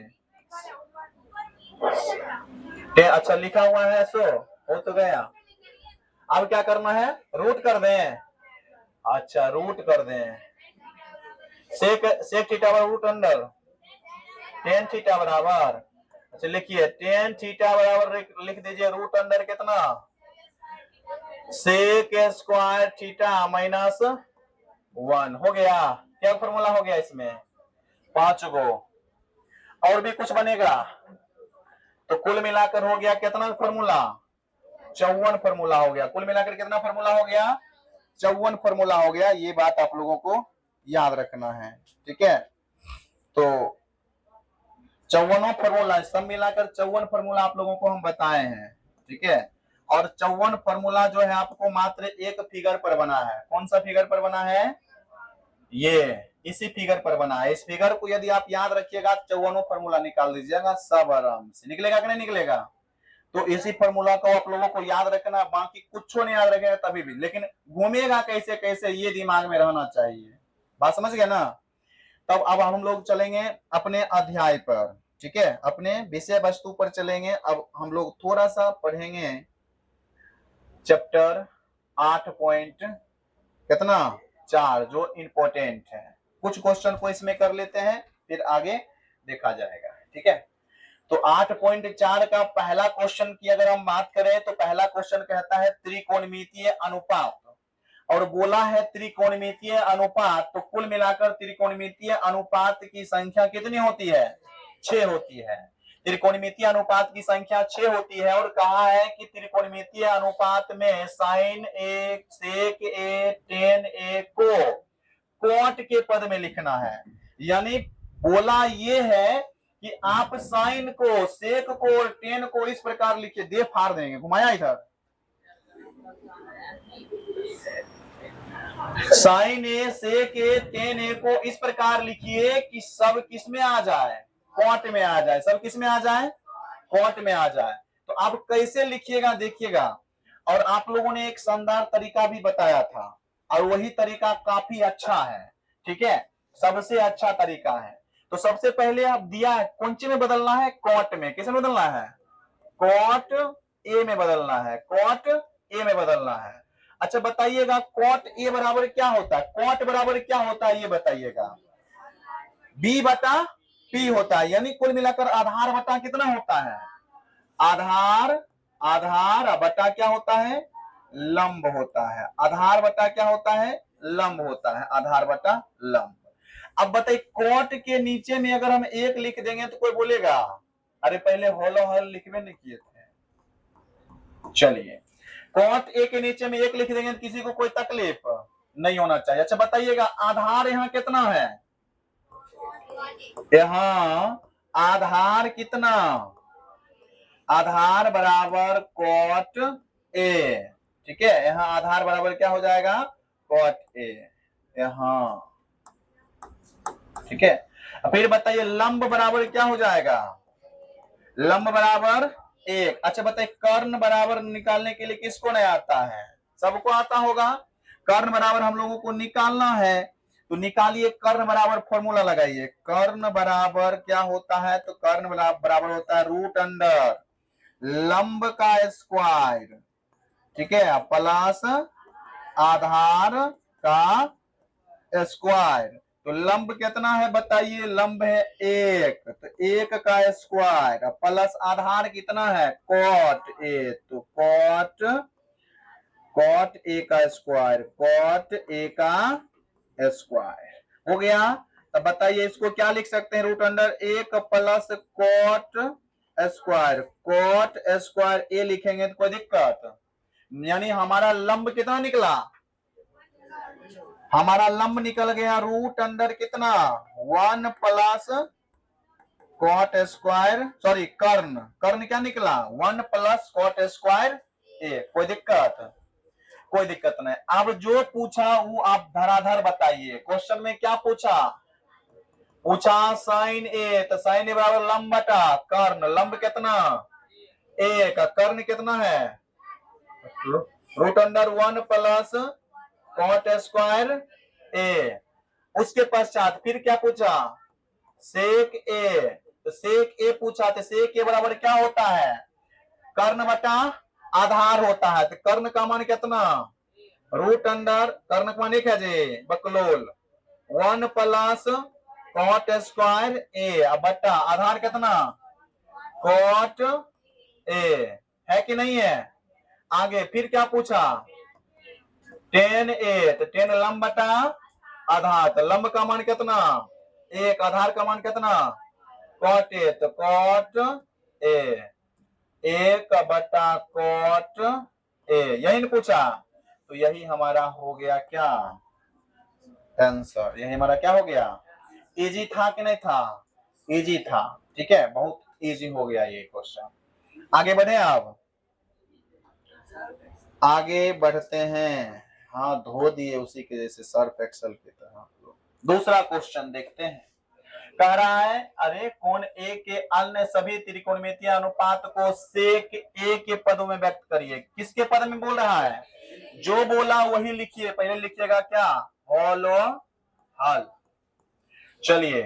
अच्छा लिखा हुआ है, सो हो तो गया। अब क्या करना है, रूट कर दें, अच्छा रूट कर दें, सेक थीटा बराबर रूट अंडर टेन थीटा बराबर, अच्छा लिखिए टेन थीटा बराबर लिख दीजिए रूट अंडर कितना, सेक स्क्वायर थीटा माइनस 1 हो गया। क्या फॉर्मूला हो गया इसमें, 5 गो। और भी कुछ बनेगा, तो कुल मिलाकर हो गया कितना फॉर्मूला, 54 फॉर्मूला हो गया। कुल मिलाकर कितना फॉर्मूला हो गया, 54 फॉर्मूला हो गया। ये बात आप लोगों को याद रखना है, ठीक है। तो 54 फॉर्मूला, सब मिलाकर 54 फॉर्मूला आप लोगों को हम बताए हैं, ठीक है। और 54 फॉर्मूला जो है आपको मात्र एक फिगर पर बना है, कौन सा फिगर पर बना है, ये इसी फिगर पर बना है। इस फिगर को यदि आप याद रखिएगा, 54 फॉर्मूला निकाल दीजिएगा, सब आराम से निकलेगा कि नहीं निकलेगा। तो इसी फॉर्मूला को आप लोगों को याद रखना, बाकी कुछ नहीं याद रखेगा तभी भी, लेकिन घूमेगा कैसे कैसे ये दिमाग में रहना चाहिए, बात समझ गए ना। तब अब हम लोग चलेंगे अपने अध्याय पर, ठीक है, अपने विषय वस्तु पर चलेंगे। अब हम लोग थोड़ा सा पढ़ेंगे चैप्टर 8 पॉइंट कितना 4, जो इंपॉर्टेंट है। कुछ क्वेश्चन को इसमें कर लेते हैं, फिर आगे देखा जाएगा, ठीक है। तो 8.4 का पहला क्वेश्चन की अगर हम बात करें तो पहला क्वेश्चन कहता है त्रिकोणमितीय अनुपात, और बोला है त्रिकोणमितीय अनुपात, तो कुल मिलाकर त्रिकोणमितीय अनुपात की संख्या कितनी होती है, 6 होती है। त्रिकोणमितीय अनुपात की संख्या 6 होती है, और कहा है कि त्रिकोणमितीय अनुपात में साइन ए, सेक ए, टेन ए को क्वाट के पद में लिखना है। यानी बोला ये है कि आप साइन को, सेक को और टेन को इस प्रकार लिखिए, दे फाड़ देंगे, घुमाया इधर, साइन ए, सेक ए, टेन ए को इस प्रकार लिखिए कि सब किस में आ जाए, क्वाट में आ जाए, सब किस में आ जाए, क्वाट में आ जाए। तो आप कैसे लिखिएगा देखिएगा। और आप लोगों ने एक शानदार तरीका भी बताया था, और वही तरीका काफी अच्छा है, ठीक है, सबसे अच्छा तरीका है। तो सबसे पहले आप दिया है कौन सी में बदलना है, क्वाट में, किस में बदलना है, क्वाट ए में बदलना है, क्वाट ए में बदलना है। अच्छा बताइएगा क्वाट ए बराबर क्या होता है, क्वाट बराबर क्या होता है ये बताइएगा, बी बटा पी होता है। यानी कुल मिलाकर आधार बटा कितना होता है, आधार, आधार बटा क्या होता है, लंब होता है। आधार बटा क्या होता है, लंब होता है, आधार बटा लंब। अब बताइए क्वाट के नीचे में अगर हम 1 लिख देंगे तो कोई बोलेगा, अरे पहले होलो हल लिखवे नहीं किए थे। चलिए क्वाट ए के नीचे में 1 लिख देंगे तो किसी को कोई तकलीफ नहीं होना चाहिए। अच्छा बताइएगा आधार यहाँ कितना है, यहाँ आधार कितना, आधार बराबर कॉट ए, ठीक है। यहाँ आधार बराबर क्या हो जाएगा, कॉट ए यहाँ, ठीक है। फिर बताइए लंब बराबर क्या हो जाएगा, लंब बराबर 1। अच्छा बताइए कर्ण बराबर निकालने के लिए किसको नहीं आता है, सबको आता होगा। कर्ण बराबर हम लोगों को निकालना है, तो निकालिए कर्ण बराबर फॉर्मूला लगाइए। कर्ण बराबर क्या होता है, तो कर्ण बराबर होता है रूट अंडर लंब का स्क्वायर, ठीक है, प्लस आधार का स्क्वायर। तो लंब कितना है बताइए, लंब है 1, तो 1 का स्क्वायर प्लस आधार कितना है कॉट ए, तो कॉट ए का स्क्वायर, कॉट ए का स्क्वायर हो गया। तब बताइए इसको क्या लिख सकते हैं, root under 1 plus cot square, cot square A लिखेंगे तो कोई दिक्कत, यानी हमारा लंब कितना निकला, हमारा लंब निकल गया रूट अंडर कितना 1 प्लस कॉट स्क्वायर, सॉरी कर्ण क्या निकला 1 प्लस कॉट स्क्वायर ए। कोई दिक्कत, कोई दिक्कत नहीं। अब जो पूछा वो आप धराधर बताइए। क्वेश्चन में क्या पूछा, साइन ए, तो साइन ए बराबर लंब बटा कर्ण, लंब कितना ए का, कर्ण कितना है root under 1 plus cot square A. उसके पश्चात फिर क्या पूछा, सेक ए, तो सेक ए पूछा, तो सेक ए बराबर क्या होता है कर्ण बटा आधार होता है। तो कर्ण का मान कितना रूट अंडर, कर्ण का मान एक है जी बकलोल 1 प्लस कॉट स्क्वायर ए बटा आधार कितना कॉट ए, है कि नहीं है। आगे फिर क्या पूछा टेन ए, तो टेन लंब बटा आधार, तो लंब का मान कितना 1, आधार का मान कितना कॉट ए, तो कॉट ए 1 बटा कॉट ए, यही ने पूछा। तो यही हमारा हो गया क्या आंसर, यही हमारा क्या हो गया, इजी था कि नहीं था, इजी था, ठीक है, बहुत इजी हो गया ये क्वेश्चन। आगे बढ़े, आप आगे बढ़ते हैं। हाँ धो दिए उसी के जैसे सर्फ एक्सल की तरह। दूसरा क्वेश्चन देखते हैं। कह रहा है अरे कोण ए के अन्य सभी त्रिकोणमितीय अनुपात को सेक ए के पदों में व्यक्त करिए। किसके पद में बोल रहा है, जो बोला वही लिखिए, पहले लिखिएगा क्या हॉलो हल। चलिए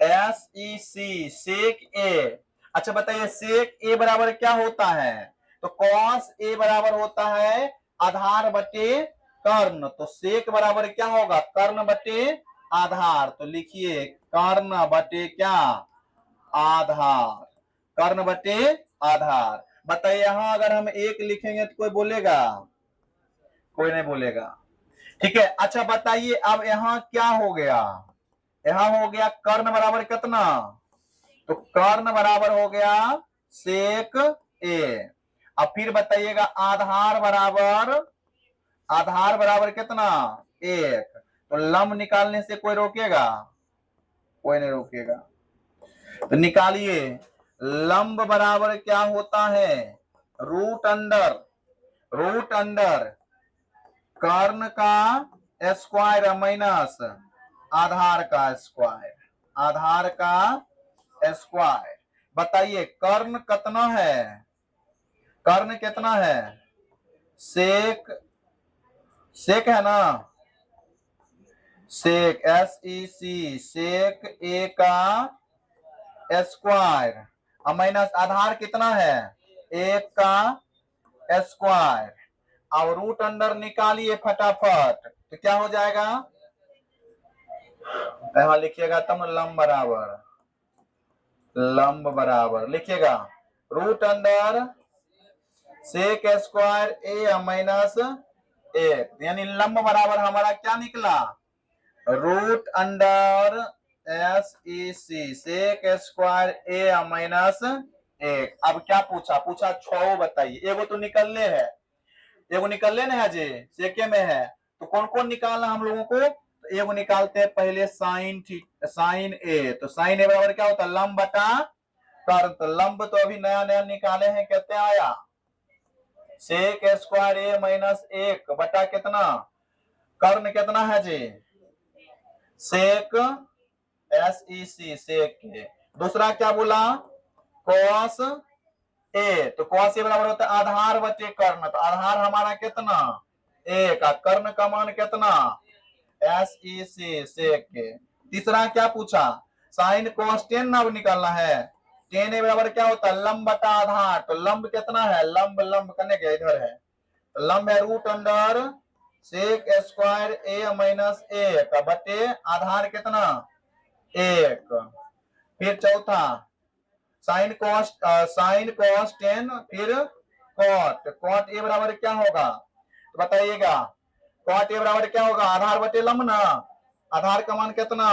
एस ई सी सेक ए, अच्छा बताइए सेक ए बराबर क्या होता है, तो कॉस ए बराबर होता है आधार बटे कर्ण, तो सेक बराबर क्या होगा कर्ण बटे आधार, तो लिखिए कर्ण बटे क्या आधार, कर्ण बटे आधार। बताइए यहां अगर हम 1 लिखेंगे तो कोई बोलेगा, कोई नहीं बोलेगा, ठीक है। अच्छा बताइए अब यहाँ क्या हो गया, यहाँ हो गया कर्ण बराबर कितना, तो कर्ण बराबर हो गया सेक ए। अब फिर बताइएगा आधार बराबर कितना 1, तो लंब निकालने से कोई रोकेगा, कोई नहीं रोकेगा। तो निकालिए लंब बराबर क्या होता है रूट अंडर कर्ण का स्क्वायर माइनस आधार का स्क्वायर, आधार का स्क्वायर। बताइए कर्ण कितना है, कर्ण कितना है सेक, सेक है ना, सेक एस ई सी सेक ए का स्क्वायर माइनस आधार कितना है 1 का स्क्वायर। अब रूट अंडर निकालिए फटाफट, तो क्या हो जाएगा, यहां लिखिएगा तब लंब बराबर लिखिएगा root under sec square A minus 1, यानी लंब बराबर हमारा क्या निकला root under S E C sec square A minus 1। अब क्या पूछा 6 बताइए, एगो तो निकलने है, एगो निकलने ना है जी सेके में है, तो कौन कौन निकालना हम लोगों को, तो एगो निकालते हैं पहले साइन ए, तो साइन ए बराबर क्या होता है लंब बटा कर्ण, तो लंब तो अभी नया नया निकाले हैं, कितने आया सेक स्क्वायर ए माइनस 1 बटा कितना, कर्ण कितना है जी सेक SEC सेक के। दूसरा क्या बोला कॉस ए, तो कॉस ए बराबर होता है आधार बटे कर्ण, तो आधार हमारा कितना 1, कर्ण का मान कितना SEC सेक के। तीसरा क्या पूछा साइन कॉस टेन अब निकालना है, टेन ए बराबर क्या होता है लंब बटा आधार, तो लंब कितना है लंब लंब करने के इधर है, तो लंब है root under sec square A minus 1 बटे आधार कितना 1। फिर चौथा साइन कॉस टेन फिर कॉट ए बराबर क्या होगा, तो बताइएगा कॉट ए बराबर क्या होगा आधार बटे लंब ना, आधार का मान कितना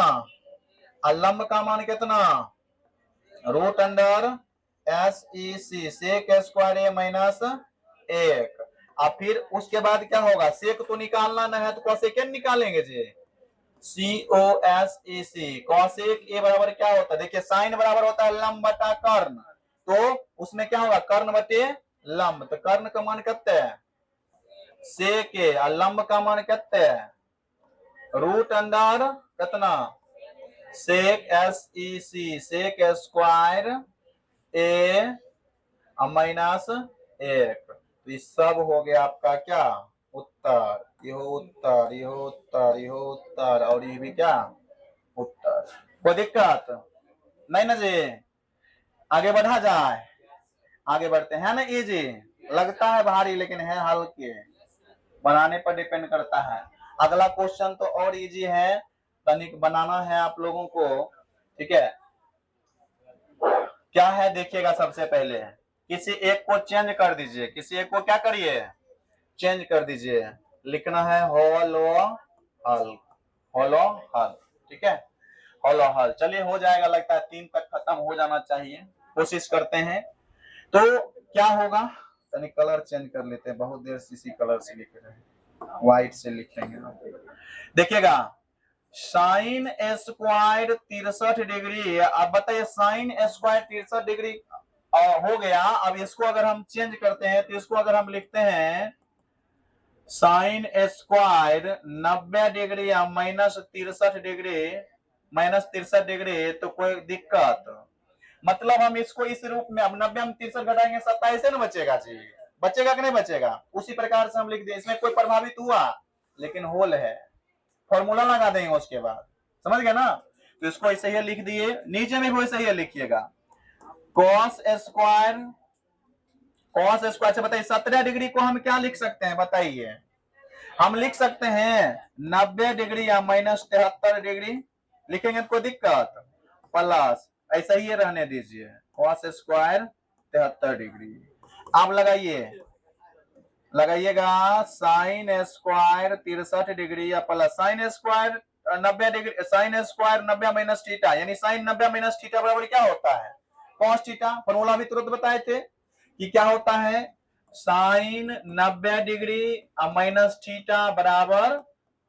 और लंब का मान कितना root under SEC sec square A minus 1। अब फिर उसके बाद क्या होगा सेक तो निकालना ना है तो कॉसेक निकालेंगे जी COSEC कॉसेक ए बराबर क्या होता है, देखिए साइन बराबर होता है लंब बटा कर्ण, तो उसमें क्या होगा कर्ण बटे लंब, तो कर्ण का मान कितना है सेक ए और लंब का मान कितना है रूट अंडर कितना सेक SEC sec square A minus 1। तो ये सब हो गया आपका क्या उत्तर, ये हो उत्तर, ये हो उत्तर, ये हो उत्तर और ये भी क्या उत्तर। कोई दिक्कत नहीं ना जी, आगे बढ़ा जाए, आगे बढ़ते हैं ना। ये जी लगता है भारी लेकिन है हल्के, बनाने पर डिपेंड करता है। अगला क्वेश्चन तो और इजी है, तनिक बनाना है आप लोगों को, ठीक है। क्या है देखिएगा, सबसे पहले किसी एक को चेंज कर दीजिए, किसी एक को क्या करिए चेंज कर दीजिए, लिखना है होलो हल, होलो हल, ठीक है होलो हल। चलिए हो जाएगा, लगता है 3 तक खत्म हो जाना चाहिए, कोशिश करते हैं। तो क्या होगा तनिक कलर चेंज कर लेते हैं, बहुत देर से इसी कलर से लिख रहे हैं, व्हाइट से लिखेंगे। देखिएगा साइन स्क्वायर 63 डिग्री, अब बताइए साइन स्क्वायर 63 डिग्री हो गया। अब इसको अगर हम चेंज करते हैं तो इसको अगर हम लिखते हैं साइन स्क्वायर 90 डिग्री या माइनस 63 डिग्री, माइनस 63 डिग्री, तो कोई दिक्कत, मतलब हम इसको इस रूप में, अब 90 में 63 घटाएंगे 27 ना बचेगा जी, बचेगा कि नहीं बचेगा, उसी प्रकार से हम लिख दें। इसमें कोई प्रभावित हुआ लेकिन होल है, फॉर्मूला लगा देंगे उसके बाद, समझ गए ना। तो इसको ऐसे ही लिख दिए, नीचे में भी ऐसे ही लिखिएगा कॉस स्क्वायर से बताइए 17 डिग्री को हम क्या लिख सकते हैं बताइए, हम लिख सकते हैं 90 डिग्री या माइनस 73 डिग्री, लिखेंगे तो कोई दिक्कत, प्लस ऐसा ही रहने दीजिए कॉस स्क्वायर 73 डिग्री। आप लगाइएगा साइन स्क्वायर 63 डिग्री या plus sine square 90 degree, sine square 90 minus theta, यानी साइन 90 माइनस थीटा बराबर क्या होता है कॉस थीटा। फॉर्मूला भी तुरंत बताए थे कि क्या होता है साइन 90 डिग्री माइनस थीटा बराबर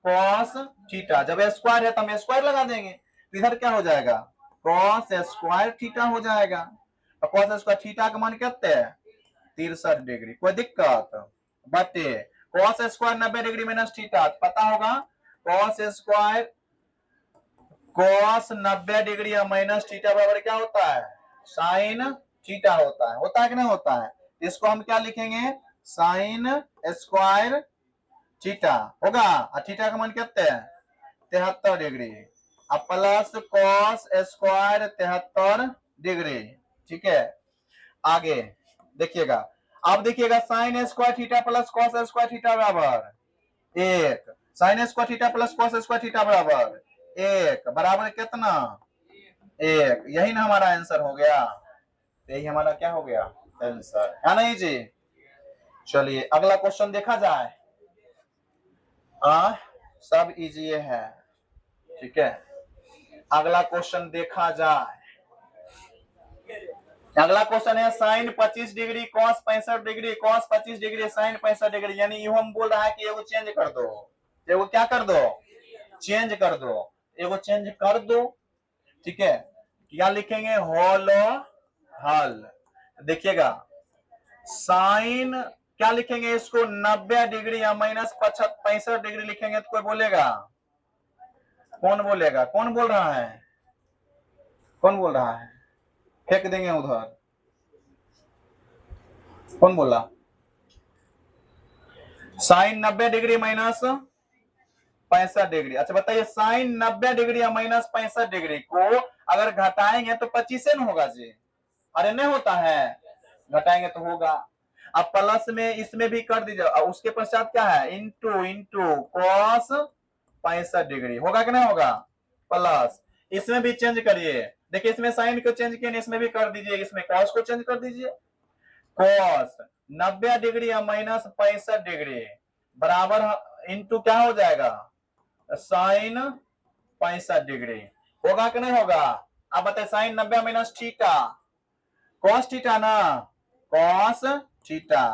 कॉस थीटा, जब स्क्वायर है तो हम स्क्वायर लगा देंगे, तो इधर क्या हो जाएगा कॉस स्क्वायर थीटा हो जाएगा, और कॉस स्क्वायर थीटा का मान कितना है 63 डिग्री, कोई दिक्कत, बटे cos square 90 degree minus theta, पता होगा कॉस स्क्वायर कॉस 90 डिग्री या माइनस थीटा बराबर क्या होता है साइन थीटा होता है कि नहीं होता है। इसको हम क्या लिखेंगे साइन स्क्वायर थीटा होगा, और थीटा का मान कितना है 73 डिग्री, अब प्लस कॉस स्क्वायर 73 डिग्री, ठीक है। आगे देखिएगा, अब देखिएगा sign square theta plus cos square theta बराबर 1, sign square theta plus cos square theta बराबर 1 बराबर कितना 1, यही ना हमारा आंसर हो गया, यही हमारा क्या हो गया आंसर, है नहीं जी। चलिए अगला क्वेश्चन देखा जाए, सब इजी है, ठीक है। अगला क्वेश्चन देखा जाए, अगला क्वेश्चन है sine 25 degree cos 65 degree, cos 25 degree sine 65 degree, यानी ये हम बोल रहा है कि एगो चेंज कर दो, एगो क्या कर दो चेंज कर दो, एगो चेंज कर दो, ठीक है। क्या लिखेंगे होलो हल। देखिएगा साइन क्या लिखेंगे इसको 90 डिग्री या माइनस 65 डिग्री लिखेंगे तो कोई बोलेगा? कौन बोलेगा? कौन बोल रहा है? कौन बोल रहा है? फेंक देंगे उधर। कौन बोला? Sine 90 degree minus 65 degree. अच्छा बताइए साइन 90 डिग्री या माइनस 65 डिग्री को अगर घटाएंगे तो 25 न होगा जी? अरे नहीं होता है, घटाएंगे तो होगा। अब प्लस में इसमें भी कर दीजिए, उसके पश्चात क्या है? इंटू इंटू कॉस 65 डिग्री होगा कि नहीं होगा? प्लस इसमें भी चेंज करिए, देखिए इसमें साइन को चेंज किए, इसमें भी कर दीजिए, इसमें कॉस को चेंज कर दीजिए। कॉस 90 डिग्री या माइनस 65 डिग्री बराबर इंटू क्या हो जाएगा? साइन 65 डिग्री होगा कि नहीं होगा? अब बताए sine 90 minus theta cos theta ना, cos theta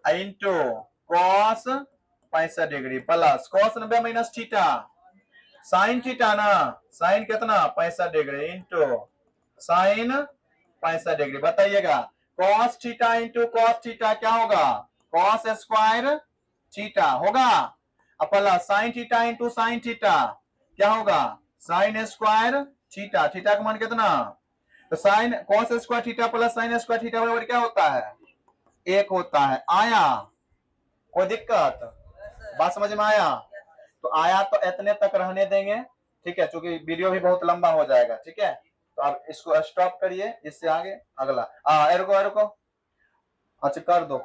into cos 65 degree plus cos 90 minus theta sine theta ना, साइन कितना 65 डिग्री इंटू साइन 65 डिग्री। बताइएगा cos theta into cos theta क्या होगा? कॉस स्क्वायर थीटा होगा। अब plus sine theta into sine theta क्या होगा? Sign square theta. थीटा का मान कितना? तो sine cos square theta plus sign square theta बराबर क्या होता है? 1 होता है। आया? कोई दिक्कत? बात समझ में आया? तो आया तो इतने तक रहने देंगे, ठीक है, क्योंकि वीडियो भी बहुत लंबा हो जाएगा। ठीक है, तो आप इसको स्टॉप करिए, इससे आगे अगला रुको रुको। अच्छा कर दो